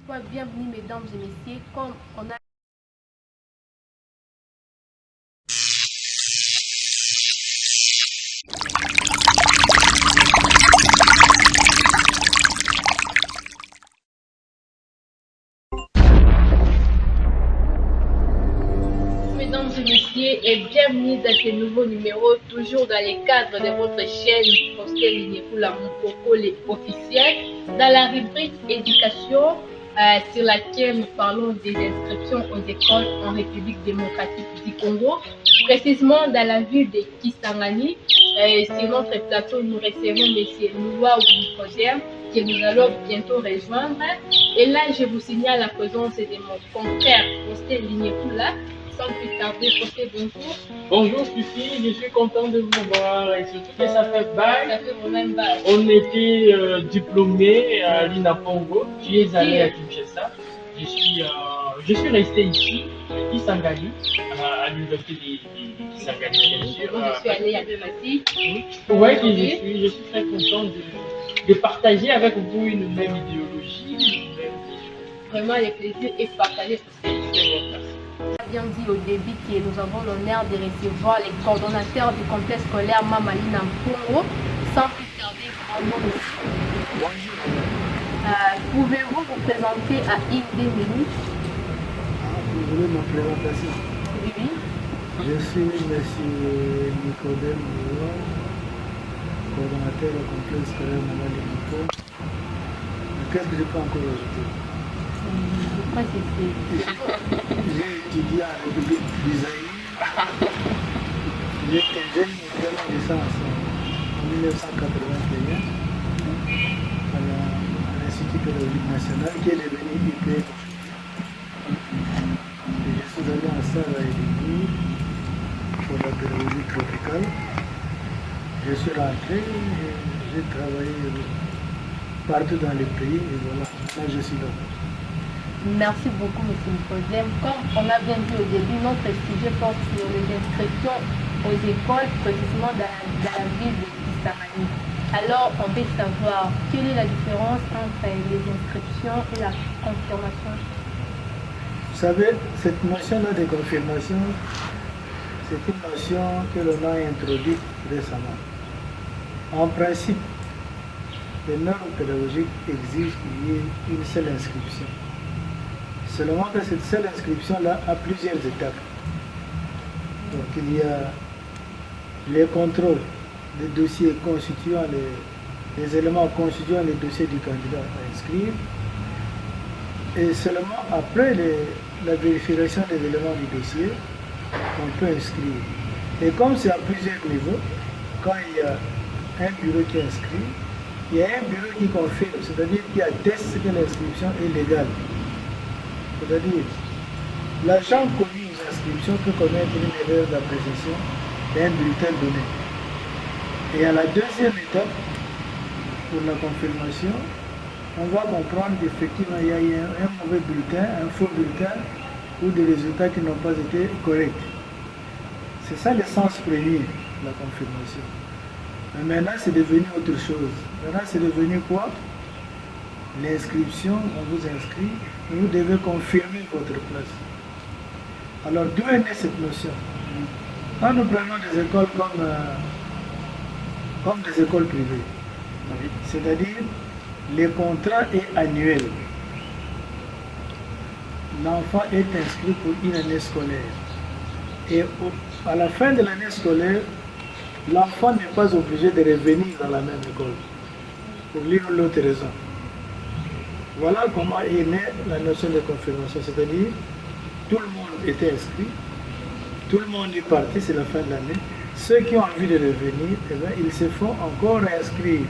fois, bienvenue mesdames et messieurs, comme on a mesdames et messieurs, et bienvenue dans ce nouveau numéro, toujours dans les cadres de votre chaîne Postel Lignekula Mokoko, les officiels, dans la rubrique éducation, sur laquelle nous parlons des inscriptions aux écoles en République démocratique du Congo, précisément dans la ville de Kisangani. Sur notre plateau, nous recevons M. Noua Ouikojem, que nous allons bientôt rejoindre. Et là, je vous signale la présence de mon confrère Postel Lignekula. Sans plus tarder, Postel, bonjour. Bonjour Fifi, je suis content de vous voir et surtout que ça fait bail. Ça fait vraiment bail. On était diplômés à l'INAPONGO, tu es allé à Kinshasa. Je suis resté ici, à Kisangani, à l'université de Kisangani, bien sûr. Je suis allé à Dematie. Oui, je suis très content de partager avec vous une même idéologie, une même vision. Vraiment, le plaisir est partagé. Bien dit au début que nous avons l'honneur de recevoir les coordonnateurs du complexe scolaire Mamalina Mpongo. Sans plus tarder, vraiment monsieur. Bonjour. Pouvez-vous vous présenter à une des minutes? Vous voulez ma présentation? Oui, oui. Je suis M. Nicodème Moua, coordonnateur du complexe scolaire Mamalina Mpongo. Qu'est-ce que je peux encore ajouter? Je crois que c'est... J'ai étudié en République du Zaïre. J'ai été en licence en 1981 à l'Institut pédagogique national qui est devenu IPN. Je suis allé en salle à Eligny pour la pédagogie tropicale. Je suis rentré, j'ai travaillé partout dans le pays et voilà, là je suis là. Merci beaucoup, M. Nicodème. Comme on a bien dit au début, notre sujet porte sur les inscriptions aux écoles, précisément dans la ville de Kisangani. Alors, on veut savoir quelle est la différence entre les inscriptions et la confirmation. Vous savez, cette notion-là de confirmation, c'est une notion que l'on a introduite récemment. En principe, les normes pédagogiques exigent qu'il y ait une seule inscription. Seulement que cette seule inscription-là a plusieurs étapes. Donc il y a les contrôles des dossiers constituant les éléments constituant les dossiers du candidat à inscrire. Et seulement après la vérification des éléments du dossier, on peut inscrire. Et comme c'est à plusieurs niveaux, quand il y a un bureau qui inscrit, il y a un bureau qui confirme, c'est-à-dire qui atteste que l'inscription est légale. C'est-à-dire, l'agent commis aux inscriptions peut commettre une erreur d'appréciation d'un bulletin donné. Et à la deuxième étape, pour la confirmation, on va comprendre qu'effectivement il y a eu un mauvais bulletin, un faux bulletin ou des résultats qui n'ont pas été corrects. C'est ça le sens premier de la confirmation. Mais maintenant c'est devenu autre chose. Maintenant c'est devenu quoi? L'inscription, on vous inscrit, et vous devez confirmer votre place. Alors d'où est née cette notion? Quand nous prenons des écoles comme des écoles privées, c'est-à-dire le contrat est annuel. L'enfant est inscrit pour une année scolaire. Et à la fin de l'année scolaire, l'enfant n'est pas obligé de revenir dans la même école, pour l'une ou l'autre raison. Voilà comment est née la notion de confirmation, c'est-à-dire tout le monde était inscrit, tout le monde est parti, c'est la fin de l'année. Ceux qui ont envie de revenir, eh bien, ils se font encore inscrire.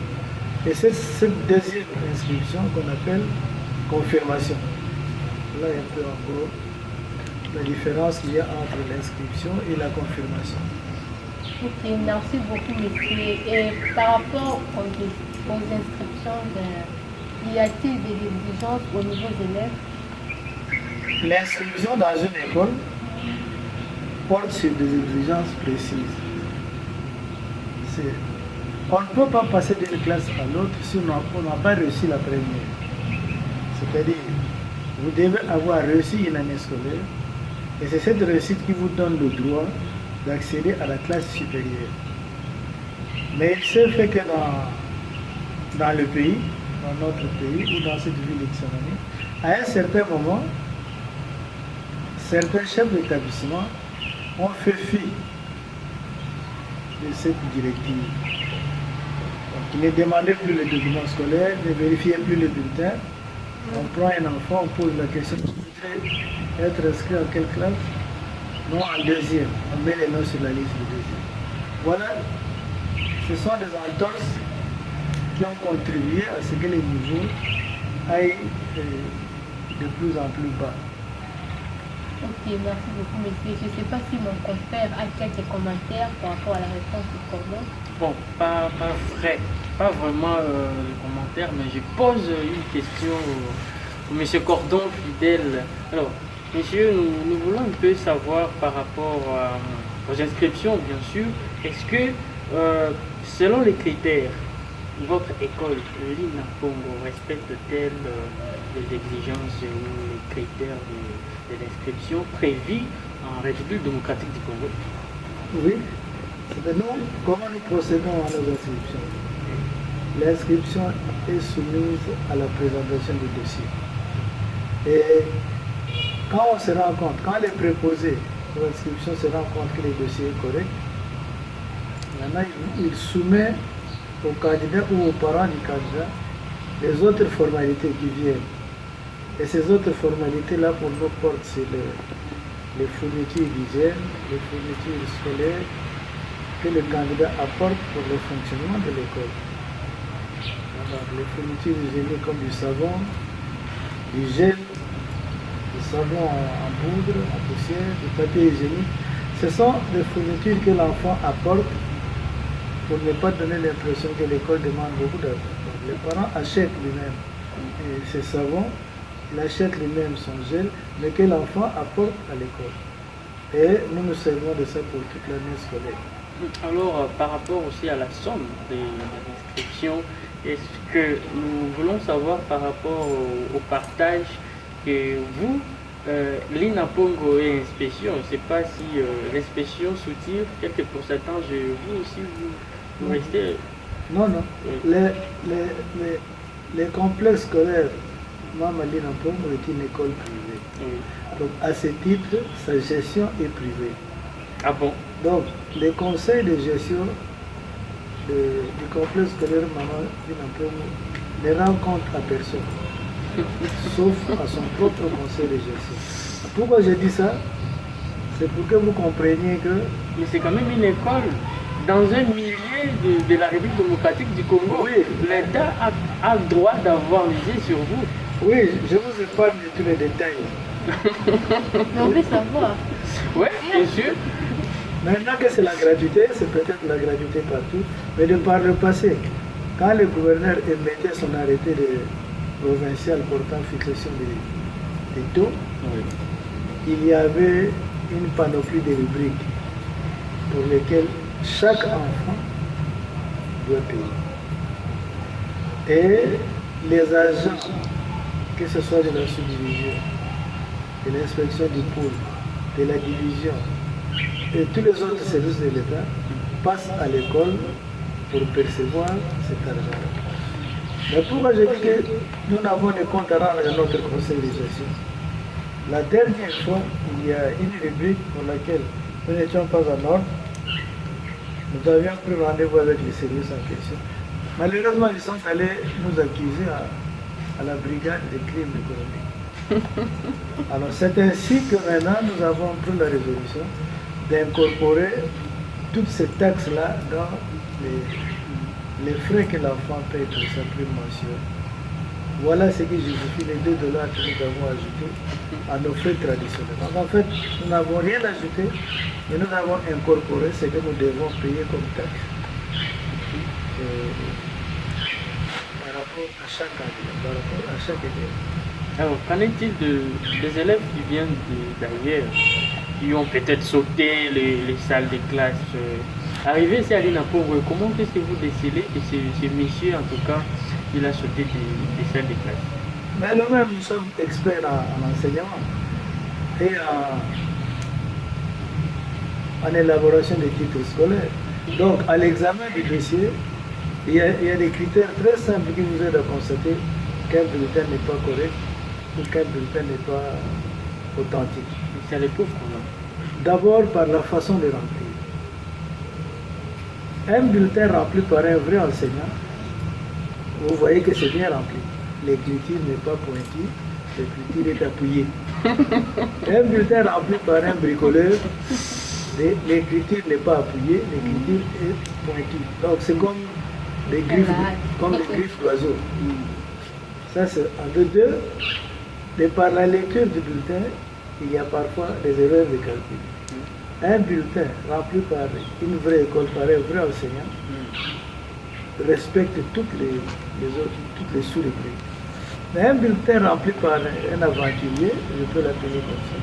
Et c'est cette deuxième inscription qu'on appelle confirmation. Voilà un peu en gros la différence qu'il y a entre l'inscription et la confirmation. Ok, merci beaucoup, monsieur. Et par rapport aux inscriptions, y a-t-il des exigences aux nouveaux élèves? L'inscription dans une école porte sur des exigences précises. On ne peut pas passer d'une classe à l'autre si on n'a pas réussi la première. C'est-à-dire, vous devez avoir réussi une année scolaire et c'est cette réussite qui vous donne le droit d'accéder à la classe supérieure. Mais il s'est fait que dans le pays, dans notre pays ou dans cette ville d'Ixonami, à un certain moment, certains chefs d'établissement ont fait fi de cette directive. Donc, ils ne demandaient plus les documents scolaires, ne vérifiaient plus les bulletins. On prend un enfant, on pose la question, tu voudrais être inscrit en quelle classe? Non, en deuxième. On met les noms sur la liste de deuxième. Voilà, ce sont des entorses qui ont contribué à ce que les niveaux aillent de plus en plus bas. Ok, merci beaucoup, monsieur. Je ne sais pas si mon compère a quelques commentaires par rapport à la réponse du cordon. Bon, pas vrai, pas vraiment de commentaire, mais je pose une question au monsieur Cordon fidèle. Alors, monsieur, nous voulons un peu savoir par rapport aux inscriptions, bien sûr. Est-ce que, selon les critères, votre école, l'INA Congo, respecte-t-elle les exigences ou les critères de l'inscription prévus en République démocratique du Congo? Oui, c'est nous, comment nous procédons à nos inscriptions? L'inscription est soumise à la présentation du dossier. Et quand on se rend compte, quand les préposés pour l'inscription se rendent compte que le dossier est correct, maintenant il soumet au candidat ou aux parents du candidat les autres formalités qui viennent. Et ces autres formalités-là, pour nous, portent sur les fournitures d'hygiène, les fournitures scolaires que le candidat apporte pour le fonctionnement de l'école. Les fournitures hygiéniques comme du savon, du gel, du savon en poudre, en poussière, du papier hygiénique. Ce sont des fournitures que l'enfant apporte pour ne pas donner l'impression que l'école demande beaucoup d'argent. Les parents achètent lui-même ses savons, il achète lui-même son gel, mais que l'enfant apporte à l'école. Et nous nous servons de ça pour toute l'année scolaire. Alors, par rapport aussi à la somme des inscriptions, est-ce que nous voulons savoir par rapport au partage que vous, l'INA Congo et inspection, je ne sais pas si l'inspection soutire quelques pourcentages, vous aussi vous restez... Non, non. Les complexes scolaires, Mama l'INA Congo est une école privée. Oui. Donc à ce titre, sa gestion est privée. Ah bon? Donc les conseils de gestion du complexe scolaire Mama l'INA Congo ne rend compte à personne, sauf à son propre conseil de gestion. Pourquoi je dis ça? C'est pour que vous compreniez que... Mais c'est quand même une école dans un milieu de la République démocratique du Congo. Oui. L'État a le droit d'avoir misé sur vous. Oui, je vous épargne tous les détails. Mais on veut savoir. Oui, bien sûr. Maintenant que c'est la gratuité, c'est peut-être la gratuité partout, mais de par le passé, quand le gouverneur émettait son arrêté provincial portant fixation des taux, Oui. il y avait une panoplie de rubriques pour lesquelles chaque enfant doit payer. Et les agents, que ce soit de la subdivision, de l'inspection du pôle, de la division et tous les autres services de l'État passent à l'école pour percevoir cet argent. Mais pourquoi je dis que nous n'avons de compte à rendre à notre conseil de gestion? La dernière fois, il y a une rubrique pour laquelle nous n'étions pas en ordre. Nous avions pris rendez-vous avec les services en question. Malheureusement, ils sont allés nous accuser à la brigade des crimes économiques. Alors c'est ainsi que maintenant nous avons pris la résolution d'incorporer toutes ces taxes-là dans les frais que l'enfant paye pour sa prime mensuelle. Voilà ce qui justifie les $2 que nous avons ajoutés à nos frais traditionnels. Donc en fait, nous n'avons rien ajouté, mais nous avons incorporé ce que nous devons payer comme taxe par rapport à chaque candidat, par rapport à chaque élève. Alors, qu'en est-il des élèves qui viennent d'ailleurs, qui ont peut-être sauté les salles de classe arrivé ici à l'INA Congo, comment est-ce que vous décelez que ce monsieur, en tout cas, il a sauté des salles de classe? Mais nous-mêmes, nous sommes experts en enseignement et en élaboration des titres scolaires. Donc, à l'examen du dossier, il y a des critères très simples qui vous aident à constater quel bulletin n'est pas correct ou quel bulletin n'est pas authentique. C'est les pauvres quand même. D'abord par la façon de remplir. Un bulletin rempli par un vrai enseignant, vous voyez que c'est bien rempli. L'écriture n'est pas pointue, l'écriture est appuyée. Un bulletin rempli par un bricoleur, l'écriture n'est pas appuyée, l'écriture est pointue. Donc c'est comme des griffes d'oiseaux. Ça c'est en deux. Et par la lecture du bulletin, il y a parfois des erreurs de calcul. Un bulletin rempli par une vraie école, par un vrai enseignant, respecte toutes les sous-rubriques. Mais un bulletin rempli par un aventurier, je peux l'appeler comme ça,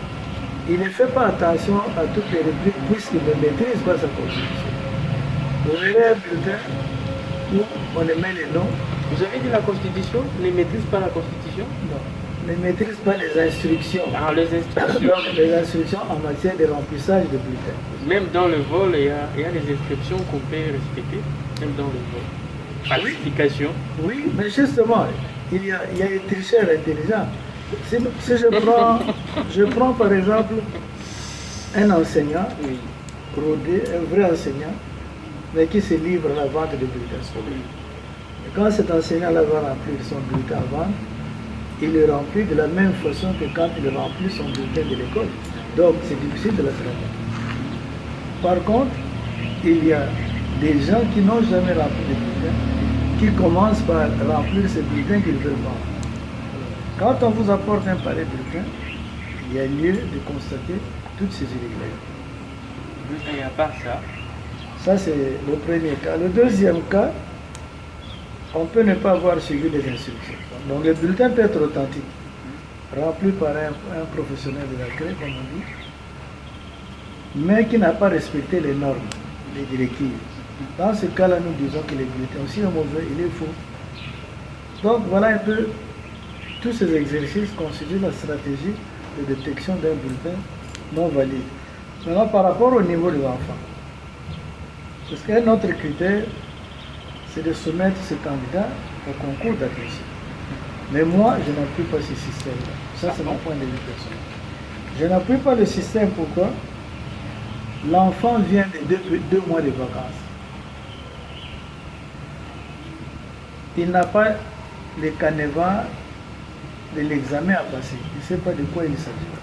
il ne fait pas attention à toutes les rubriques puisqu'il ne maîtrise pas sa constitution. Vous verrez un bulletin où on émet les noms. Vous avez dit la Constitution ne maîtrise pas la Constitution? Non. Ne maîtrise pas les instructions. Ah, les instructions. Donc, les instructions en matière de remplissage de bulletins. Même dans le vol, il y a des inscriptions qu'on peut respecter, même dans le vol. Falsification. Oui, mais justement, il y a des tricheurs intelligents. Si je prends par exemple un enseignant, rodé, un vrai enseignant, mais qui se livre à la vente de bulletins scolaires. Et quand cet enseignant-là va remplir son bulletin à vendre, il le remplit de la même façon que quand il remplit son bulletin de l'école. Donc c'est difficile de la traiter. Par contre, il y a des gens qui n'ont jamais rempli de bulletin, qui commencent par remplir ce bulletin qu'ils veulent vendre. Quand on vous apporte un pareil bulletin, il y a lieu de constater toutes ces irrégularités. Et à part ça, ça c'est le premier cas. Le deuxième cas, on peut ne pas avoir suivi les instructions. Donc le bulletin peut être authentique, rempli par un professionnel de la CRE, comme on dit, mais qui n'a pas respecté les normes, les directives. Dans ce cas-là, nous disons que le bulletin aussi est mauvais, il est faux. Donc voilà un peu, tous ces exercices constituent la stratégie de détection d'un bulletin non valide. Maintenant, par rapport au niveau des enfants, parce qu'un autre critère, c'est de soumettre ce candidat au concours d'admission. Mais moi, je n'appuie pas ce système-là. Ça, c'est mon point de vue personnel. Je n'appuie pas le système, pourquoi? L'enfant vient de deux mois de vacances. Il n'a pas le canevas de l'examen à passer. Il ne sait pas de quoi il s'agit.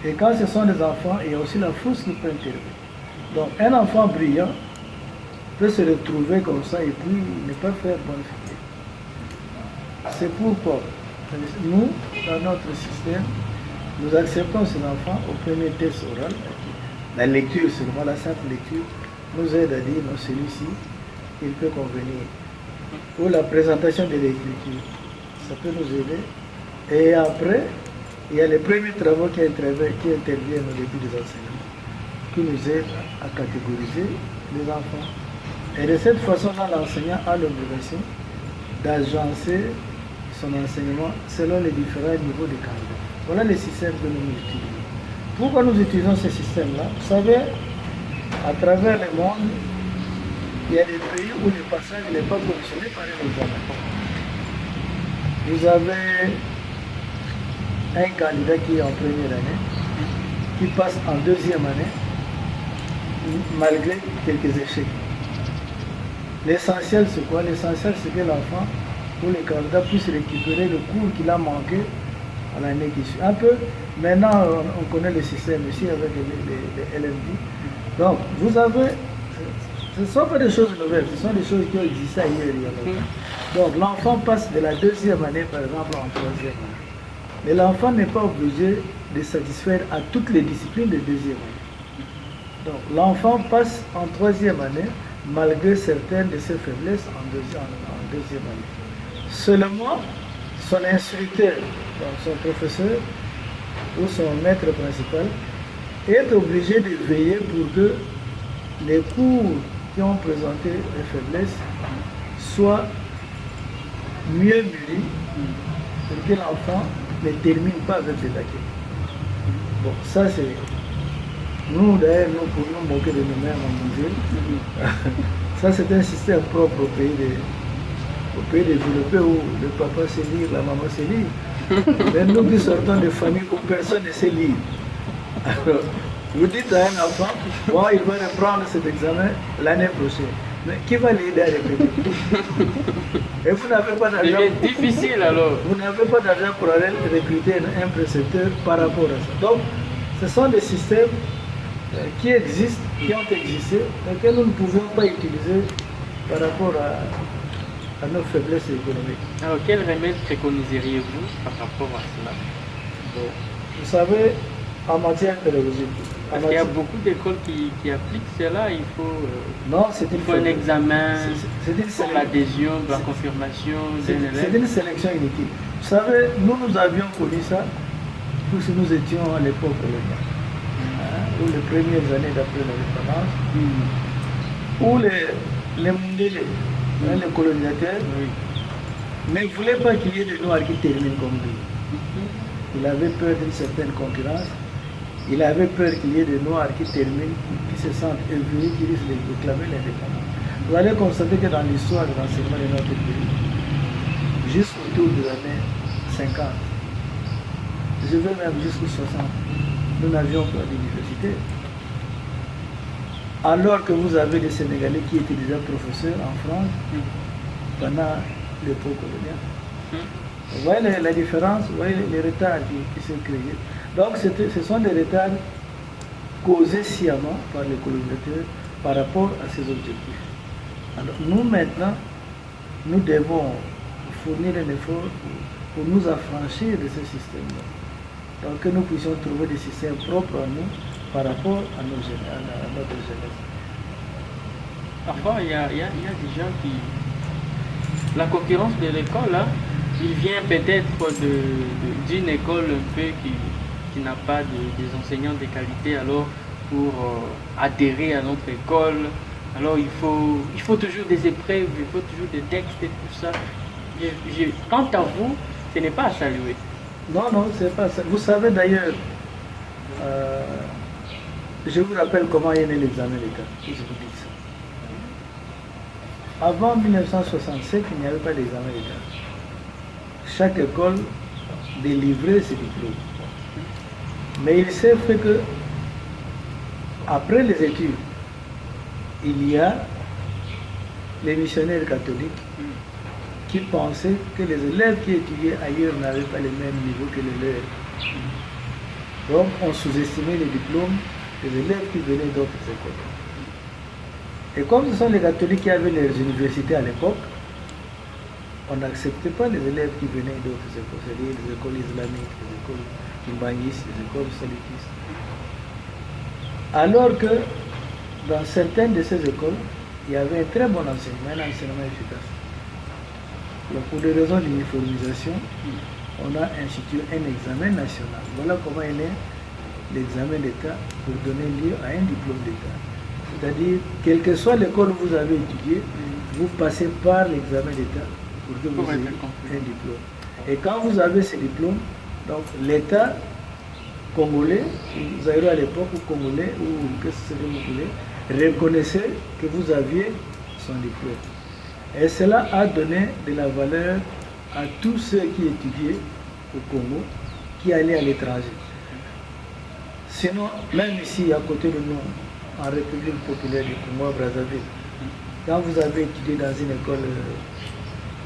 Et quand ce sont des enfants, il y a aussi la fausse qui peut intervenir. Donc, un enfant brillant peut se retrouver comme ça et puis ne pas faire bonne figure. C'est pourquoi nous, dans notre système, nous acceptons ces enfants au premier test oral. La lecture seulement, la simple lecture, nous aide à dire non, celui-ci, il peut convenir. Ou la présentation de l'écriture, ça peut nous aider. Et après, il y a les premiers travaux qui interviennent au début des enseignements, qui nous aident à catégoriser les enfants. Et de cette façon-là, l'enseignant a l'obligation d'agencer son enseignement selon les différents niveaux de candidats. Voilà le système que nous utilisons. Pourquoi nous utilisons ce système-là? Vous savez, à travers le monde, il y a des pays où le passage n'est pas conditionné par un examen. Vous avez un candidat qui est en première année, qui passe en deuxième année, malgré quelques échecs. L'essentiel, c'est quoi? L'essentiel, c'est que l'enfant ou le candidat puisse récupérer le cours qu'il a manqué à l'année qui suit. Un peu, maintenant, on connaît le système ici avec les LMD. Donc, vous avez, ce ne sont pas des choses nouvelles, ce sont des choses qui ont existé ailleurs il y a longtemps. Donc, l'enfant passe de la deuxième année, par exemple, en troisième année. Mais l'enfant n'est pas obligé de satisfaire à toutes les disciplines de deuxième année. Donc, l'enfant passe en troisième année, malgré certaines de ses faiblesses en deuxième année. Seulement, son instructeur, donc son professeur ou son maître principal, est obligé de veiller pour que les cours qui ont présenté les faiblesses soient mieux mûris pour que l'enfant ne termine pas avec des acquis. Bon, ça c'est... Nous, d'ailleurs, nous pouvons nous moquer de nous-mêmes en musée. Ça, c'est un système propre au pays développé où le papa sait lire, la maman sait lire. Mais nous qui sortons de familles où personne ne sait lire. Alors, vous dites à un enfant, bon, il va reprendre cet examen l'année prochaine. Mais qui va l'aider à répéter? Et vous n'avez pas d'argent. C'est difficile alors. Vous n'avez pas d'argent pour aller recruter un précepteur par rapport à ça. Donc, ce sont des systèmes qui existent, qui ont existé, mais que nous ne pouvions pas utiliser par rapport à nos faiblesses économiques. Alors, quel remède préconiseriez-vous par rapport à cela? Bon, vous savez, en matière pédagogique, parce qu'il y a beaucoup d'écoles qui appliquent cela, il faut, non, c'est un examen pour l'adhésion, la confirmation d'un élève. C'est une sélection inutile. Vous savez, nous avions connu ça, puisque nous étions à l'époque coloniale. Ou les premières années d'après l'indépendance, où les Mundélé, les colonisateurs, ne voulaient pas qu'il y ait des Noirs qui terminent comme lui. Il avait peur d'une certaine concurrence, il avait peur qu'il y ait des Noirs qui terminent, qui se sentent élevés, qui risquent de réclamer l'indépendance. Vous allez constater que dans l'histoire de l'enseignement de notre pays, jusqu'autour des années 50, je vais même jusqu'aux 60, nous n'avions pas d'université. Alors que vous avez des Sénégalais qui étaient déjà professeurs en France pendant l'époque coloniale. Vous voyez la différence, vous voyez les retards qui se créent. Donc ce sont des retards causés sciemment par les colonisateurs par rapport à ces objectifs. Alors nous maintenant, nous devons fournir un effort pour nous affranchir de ce système-là. Donc que nous puissions trouver des systèmes propres à nous par rapport à notre jeunesse. Parfois, il y a des gens qui... La concurrence de l'école, là, il vient peut-être d'une école un peu qui n'a pas des enseignants de qualité, alors pour adhérer à notre école, alors il faut toujours des épreuves, il faut toujours des textes et tout ça. Quant à vous, ce n'est pas à saluer. Non, non, c'est pas ça. Vous savez d'ailleurs, je vous rappelle comment est né l'examen d'État. Je vous dis ça. Avant 1967, il n'y avait pas d'examen d'État. Chaque école délivrait ses diplômes. Mais il s'est fait que, après les études, il y a les missionnaires catholiques qui pensaient que les élèves qui étudiaient ailleurs n'avaient pas le même niveau que les leurs. Donc on sous-estimait les diplômes des élèves qui venaient d'autres écoles. Et comme ce sont les catholiques qui avaient les universités à l'époque, on n'acceptait pas les élèves qui venaient d'autres écoles, c'est-à-dire les écoles islamiques, les écoles kimbanguistes, les écoles salutistes. Alors que dans certaines de ces écoles, il y avait un très bon enseignement, un enseignement efficace. Donc pour des raisons d'uniformisation, on a institué un examen national. Voilà comment est né l'examen d'État pour donner lieu à un diplôme d'État. C'est-à-dire, quelle que soit l'école où vous avez étudié, vous passez par l'examen d'État pour que vous ayez un diplôme. Et quand vous avez ce diplôme, donc l'État congolais, Zaïro à l'époque, ou congolais, ou que ce que vous voulez, reconnaissait que vous aviez son diplôme. Et cela a donné de la valeur à tous ceux qui étudiaient au Congo, qui allaient à l'étranger. Sinon, même ici, à côté de nous, en République populaire du Congo, à Brazzaville, quand vous avez étudié dans une école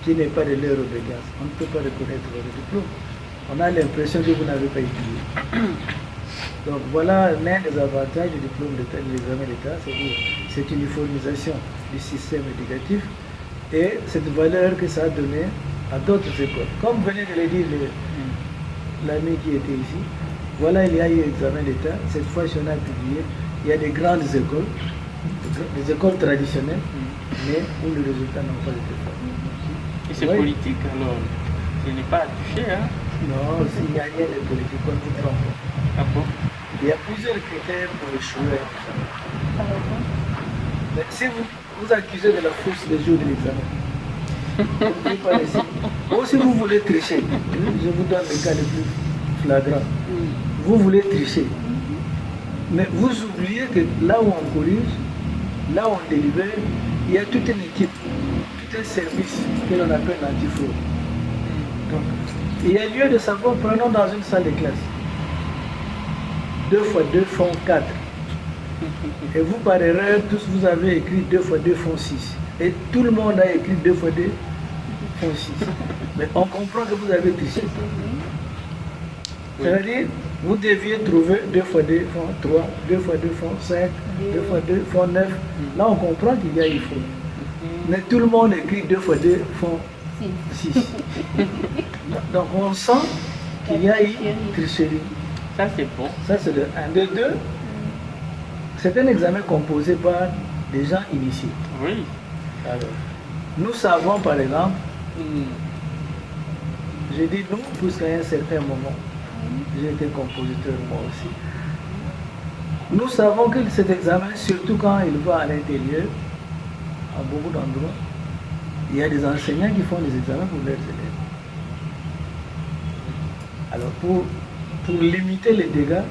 qui n'est pas de leur obédience, on ne peut pas reconnaître votre diplôme. On a l'impression que vous n'avez pas étudié. Donc voilà l'un des avantages du diplôme d'État, de l'examen d'État, c'est-à-dire cette uniformisation du système éducatif et cette valeur que ça a donnée à d'autres écoles. Comme venait de le dire l'ami qui était ici, voilà, il y a eu l'examen d'État. Cette fois, si on a publié, il y a des grandes écoles, des écoles traditionnelles, mais où les résultats n'ont pas été faits. Et c'est politique, alors, ce n'est pas à toucher, hein? Non, s'il n'y a rien de politique, on vous trompe. Ah bon? Il y a plusieurs critères pour échouer. Mais si vous accusez de la fausse le jour de l'examen, N'oubliez pas les signes. Ou si vous voulez tricher, je vous donne le cas le plus flagrant. Vous voulez tricher. Mais vous oubliez que là où on corrige, là où on délibère, il y a toute une équipe, tout un service que l'on appelle l'antifraude. Donc, il y a lieu de savoir, prenons dans une salle de classe. 2 fois 2 font 4. Et vous, par erreur, tous vous avez écrit 2 fois 2 font 6. Et tout le monde a écrit 2 fois 2 font 6. Mais on comprend que vous avez triché. C'est-à-dire, vous deviez trouver 2 fois 2 font 3, 2 fois 2 font 5, 2 fois 2 font 9. Là, on comprend qu'il y a une faute. Mais tout le monde écrit 2 fois 2 font 6. Donc, on sent qu'il y a une tricherie. Ça, c'est bon. Ça, c'est de 1. De 2, c'est un examen composé par des gens initiés. Oui. Alors, nous savons, par exemple, j'ai dit nous, puisqu'à un certain moment, j'ai été compositeur moi aussi. Nous savons que cet examen, surtout quand il va à l'intérieur, à beaucoup d'endroits, il y a des enseignants qui font des examens pour leurs élèves. Alors pour limiter les dégâts,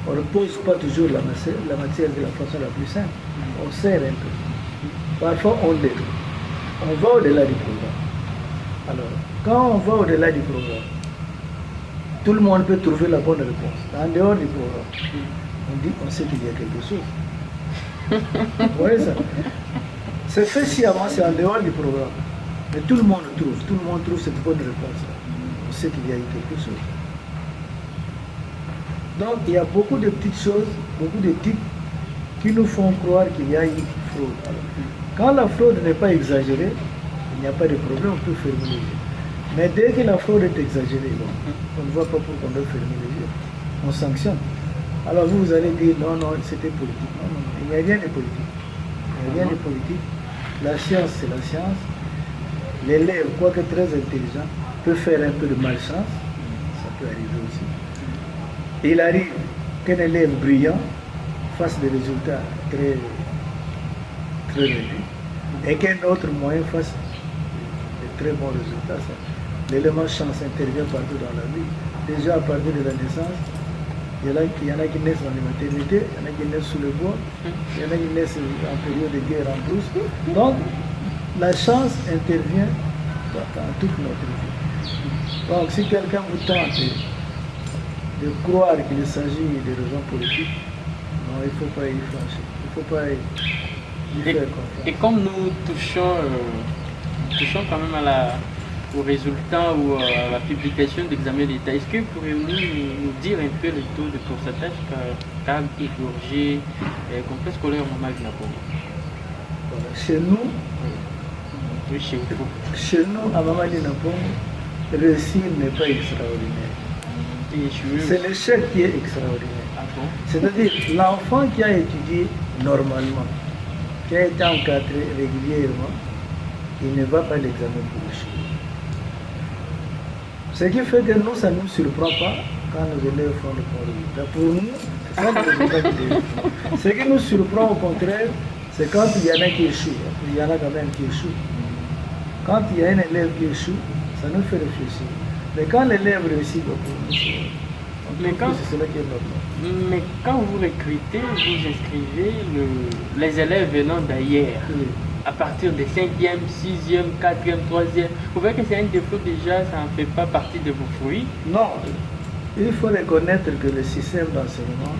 on ne pose pas toujours la matière de la façon la plus simple. On serre un peu. Parfois on l'aide. On va au-delà du programme. Alors, quand on va au-delà du programme, tout le monde peut trouver la bonne réponse. En dehors du programme, on dit, on sait qu'il y a quelque chose. Vous voyez ça? C'est fait sciemment, c'est en dehors du programme. Mais tout le monde trouve cette bonne réponse. On sait qu'il y a eu quelque chose. Donc, il y a beaucoup de petites choses, beaucoup de types qui nous font croire qu'il y a une fraude. Alors, quand la fraude n'est pas exagérée, il n'y a pas de problème, on peut fermer les yeux. Mais dès que la fraude est exagérée, on ne voit pas pourquoi on doit fermer les yeux. On sanctionne. Alors vous allez dire non, non, c'était politique. Non, non, il n'y a rien de politique. Il n'y a rien de politique. La science, c'est la science. L'élève, quoique très intelligent, peut faire un peu de malchance. Ça peut arriver aussi. Il arrive qu'un élève brillant fasse des résultats très, très réduits et qu'un autre moyen fasse de très bons résultats. L'élément chance intervient partout dans la vie. Déjà à partir de la naissance, il y en a qui naissent dans les maternités, il y en a qui naissent sous le bois, il y en a qui naissent en période de guerre en brousse. Donc, la chance intervient dans toute notre vie. Donc, si quelqu'un vous tente de croire qu'il s'agit de raisons politiques, non, il ne faut pas y flancher. Il ne faut pas y faire confiance. Et comme nous touchons quand même au résultat ou à la publication d'examen d'État, est-ce que pourriez-vous nous dire un peu le taux de pourcentage qu'a égorgé le complexe scolaire normal du Napongo? Chez nous, oui, chez vous. Chez nous, à Mamadi Napongo, réussir n'est pas extraordinaire. C'est l'échec qui est extraordinaire. Ah bon? C'est-à-dire l'enfant qui a étudié normalement, qui a été encadré régulièrement, il ne va pas à l'examen pour le choix. Ce qui fait que nous, ça ne nous surprend pas quand nos élèves font le bon résultat. Pour nous, c'est ça le résultat qui est. Ce qui nous surprend au contraire, c'est quand il y en a qui échouent. Il y en a quand même qui échouent. Quand il y a un élève qui échoue, ça nous fait réfléchir. Mais quand l'élève réussit, pour nous, c'est cela qui est normal. Mais quand vous recrutez, vous inscrivez les élèves venant d'ailleurs. Oui. À partir des 5e, 6e, 4e, 3e, vous voyez que c'est un défaut déjà, ça ne fait pas partie de vos fruits? Non, il faut reconnaître que le système d'enseignement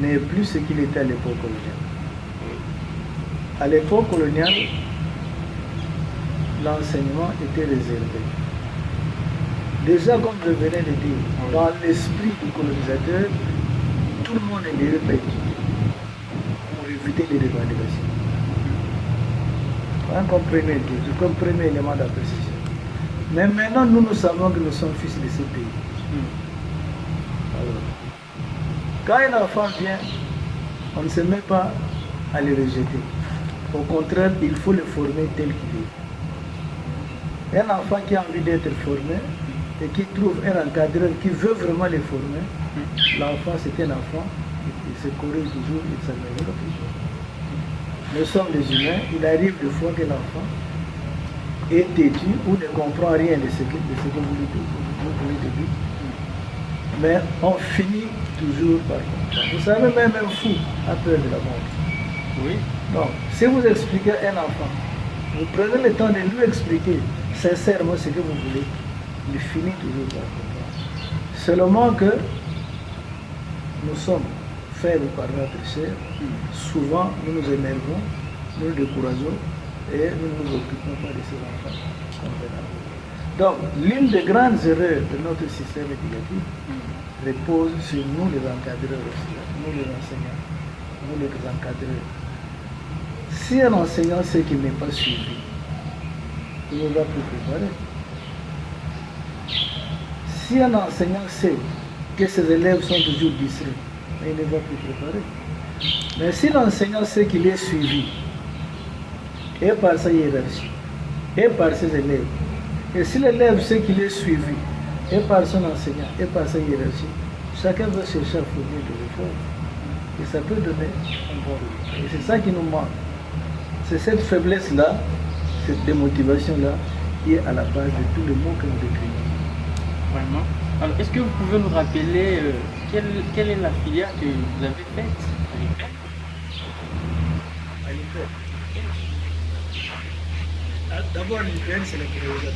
n'est plus ce qu'il était à l'époque coloniale. À l'époque coloniale, l'enseignement était réservé. Déjà, comme je venais de dire, dans l'esprit du colonisateur, tout le monde est libre d'étudier pour éviter les revendications. Comme premier élément d'appréciation. Mais maintenant, nous savons que nous sommes fils de ce pays. Alors, quand un enfant vient, on ne se met pas à le rejeter. Au contraire, il faut le former tel qu'il est. Un enfant qui a envie d'être formé et qui trouve un encadreur qui veut vraiment le former, l'enfant c'est un enfant, il se corrige toujours, il s'améliore toujours. Nous sommes des humains, il arrive des fois que l'enfant est têtu ou ne comprend rien de ce que vous voulez dire. Mais on finit toujours par comprendre. Vous savez, même un fou a peur de la mort. Oui. Donc, si vous expliquez à un enfant, vous prenez le temps de lui expliquer sincèrement ce que vous voulez, il finit toujours par comprendre. Seulement que nous sommes faibles par notre chair, souvent nous nous énervons, nous nous décourageons et nous ne nous occupons pas de ces enfants. Donc, l'une des grandes erreurs de notre système éducatif repose sur nous les encadreurs aussi, nous les enseignants, nous les encadreurs. Si un enseignant sait qu'il n'est pas suivi, il ne va plus préparer. Si un enseignant sait que ses élèves sont toujours distraits, il ne va plus préparer. Mais si l'enseignant sait qu'il est suivi, et par sa hiérarchie, et par ses élèves, et si l'élève sait qu'il est suivi, et par son enseignant, et par sa hiérarchie, chacun va chercher à fournir de l'effort. Et ça peut donner un bon résultat. Et c'est ça qui nous manque. C'est cette faiblesse-là, cette démotivation-là, qui est à la base de tous les maux que nous décrivons. Vraiment. Alors, est-ce que vous pouvez nous rappeler quelle est la filière que vous avez faite À l'IPEN. D'abord, l'IPEN, c'est la pédagogie.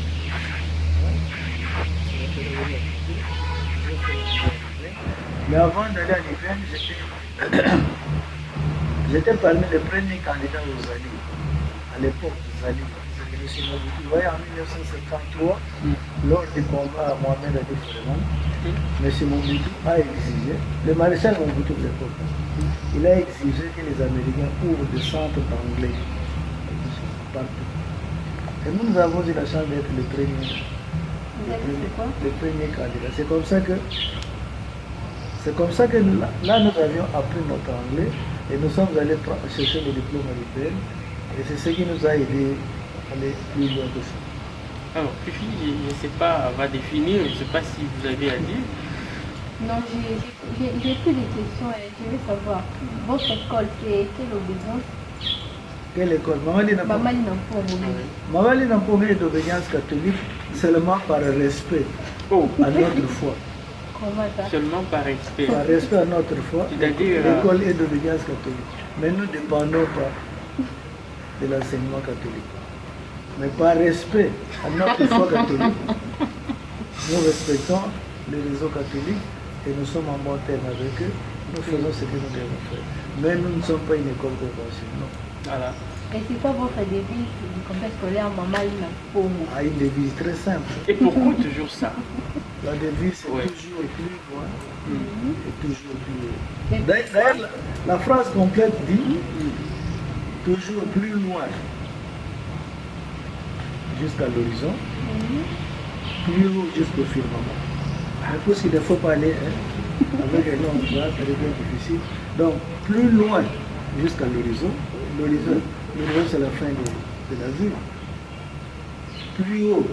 Mais avant d'aller à l'IPEN, j'étais parmi les premiers candidats aux Zali. À l'époque, Zali. Vous voyez, en 1953, lors du combat à Mohamed Ali Foureman, M. Mobutu a exigé, le maréchal Mobutu de l'époque, il a exigé que les Américains ouvrent des centres d'anglais partout. Et nous avons eu la chance d'être les premiers candidats. C'est comme ça que là nous avions appris notre anglais et nous sommes allés chercher le diplôme à l'IPN et c'est ce qui nous a aidé à aller plus loin que ça. Alors, Fifi, je ne sais pas, va définir, je ne sais pas si vous avez à dire. Non, j'ai plus de questions et je veux savoir, votre école, c'est quelle obédience? Quelle école? Mamali Nampongo est d'obédience catholique seulement par respect à notre foi. Comment ça? Seulement par respect. Par respect à notre foi, c'est-à-dire l'école est d'obédience catholique. Mais nous ne dépendons pas de l'enseignement catholique. Mais par respect à notre foi catholique, nous respectons les réseaux catholiques et nous sommes en bon terme avec eux. Nous faisons ce que nous devons faire. Mais nous ne sommes pas une école conventionnelle. Non. Voilà. Et c'est quoi votre devise du complexe scolaire Mamali Nampongo? Une devise très simple. Et pourquoi toujours ça? La devise, c'est toujours plus loin et toujours plus haut. D'ailleurs, la phrase complète dit toujours plus loin jusqu'à l'horizon, plus haut jusqu'au firmament. Parce qu'il ne faut pas aller avec un long phrase, c'est bien difficile. Donc, plus loin jusqu'à l'horizon, l'horizon c'est la fin de la vue. Plus haut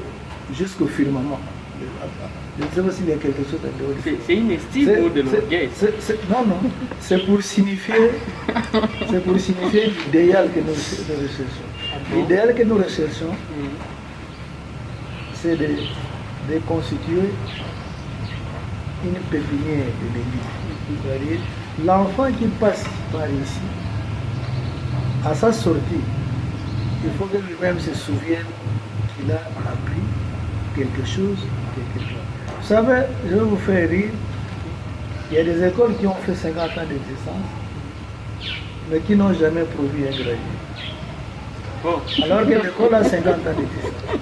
jusqu'au firmament. Je ne sais pas s'il y a quelque chose à dire. C'est une estime ou de l'orgueil? Non, c'est pour signifier l'idéal que nous recherchons. L'idéal que nous recherchons, c'est de constituer une pépinière de l'élite. C'est-à-dire, l'enfant qui passe par ici, à sa sortie, il faut que lui-même se souvienne qu'il a appris quelque chose, quelque part. Vous savez, je vais vous faire rire, il y a des écoles qui ont fait 50 ans d'existence, mais qui n'ont jamais produit un gradué. Alors que l'école a 50 ans d'existence.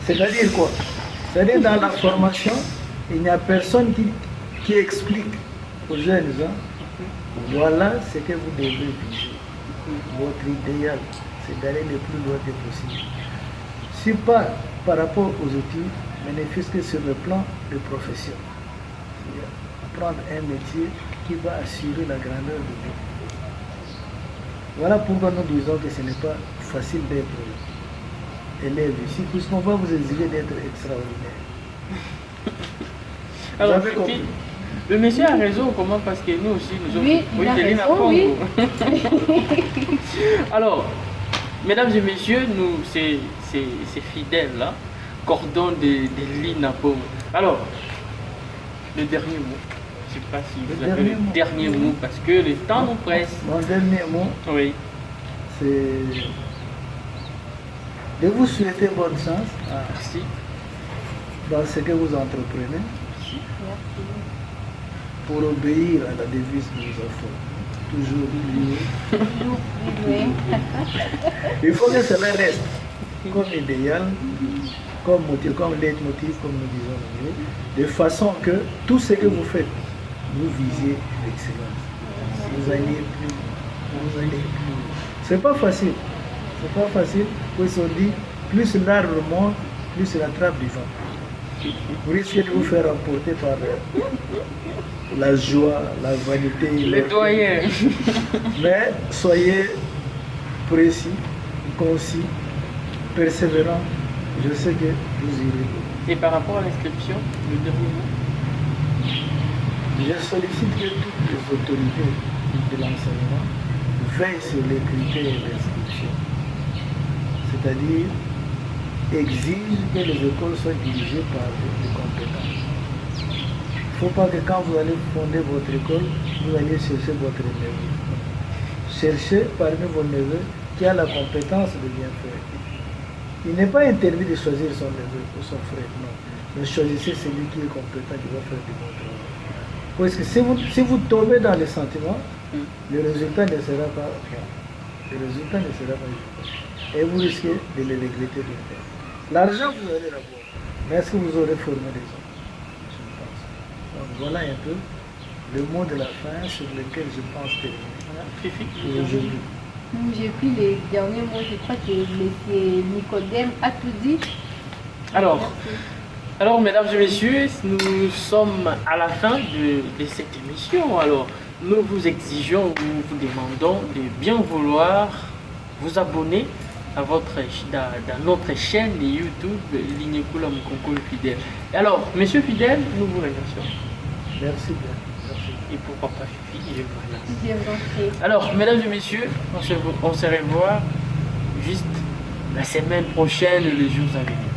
C'est-à-dire quoi? C'est-à-dire dans la formation, il n'y a personne qui explique aux jeunes gens, voilà ce que vous devez viser. Votre idéal, c'est d'aller le plus loin que possible. Si pas par rapport aux études, mais ne fût-ce que sur le plan de profession. C'est-à-dire apprendre un métier qui va assurer la grandeur de vie. Voilà pourquoi nous disons que ce n'est pas facile d'être élève ici, puisqu'on va vous exiger d'être extraordinaire. Alors, le monsieur a raison, comment? Parce que nous aussi, nous sommes... Oui, il a raison, oui. Alors, mesdames et messieurs, c'est c'est fidèle, là. Cordon de l'INAPONGO. Alors, le dernier mot. Je ne sais pas si vous avez le dernier mot parce que le temps nous presse. Mon dernier mot, Oui. c'est de vous souhaiter bonne chance Merci. dans ce que vous entreprenez Merci. pour obéir à la devise que nous avons. Toujours oublier. Toujours plus loin. Il faut que cela reste comme idéal, comme motif, comme leitmotiv, comme nous disons en anglais, de façon que tout ce que vous faites, vous visiez l'excellence. Vous allez plus. C'est pas facile. C'est pas facile. Puisqu'on dit, plus l'arbre monte, plus la trappe du vent. Vous risquez de vous faire emporter par la joie, la vanité. Les doyens. Mais soyez précis, concis, persévérants. Je sais que vous irez. Et par rapport à l'inscription, le dernier mot. Je sollicite que toutes les autorités de l'enseignement veillent sur les critères d'inscription. C'est-à-dire exigent que les écoles soient dirigées par des compétents. Il ne faut pas que quand vous allez fonder votre école, vous allez chercher votre neveu. Cherchez parmi vos neveux qui a la compétence de bien faire. Il n'est pas interdit de choisir son neveu ou son frère, non. Mais choisissez celui qui est compétent, qui va faire du bon travail. Parce que si vous tombez dans les sentiments, le résultat ne sera pas bien. Le résultat ne sera pas bien. Et vous risquez de le regretter plus tard. L'argent, vous allez l'avoir. Mais est-ce que vous aurez formé les hommes? Je pense. Donc voilà un peu le mot de la fin sur lequel je pense terminer pour aujourd'hui. J'ai pris les derniers mots, je crois que M. Nicodème a tout dit. Alors, mesdames et messieurs, nous sommes à la fin de cette émission. Alors, nous vous exigeons, nous vous demandons de bien vouloir vous abonner à dans notre chaîne de YouTube, Lignekula Mkonko Fidèle. Alors, monsieur Fidèle, nous vous remercions. Merci bien. Merci. Et pourquoi pas Fifi, je vous remercie. Je vous en prie. Alors, mesdames et messieurs, on se revoit juste la semaine prochaine, les jours à venir.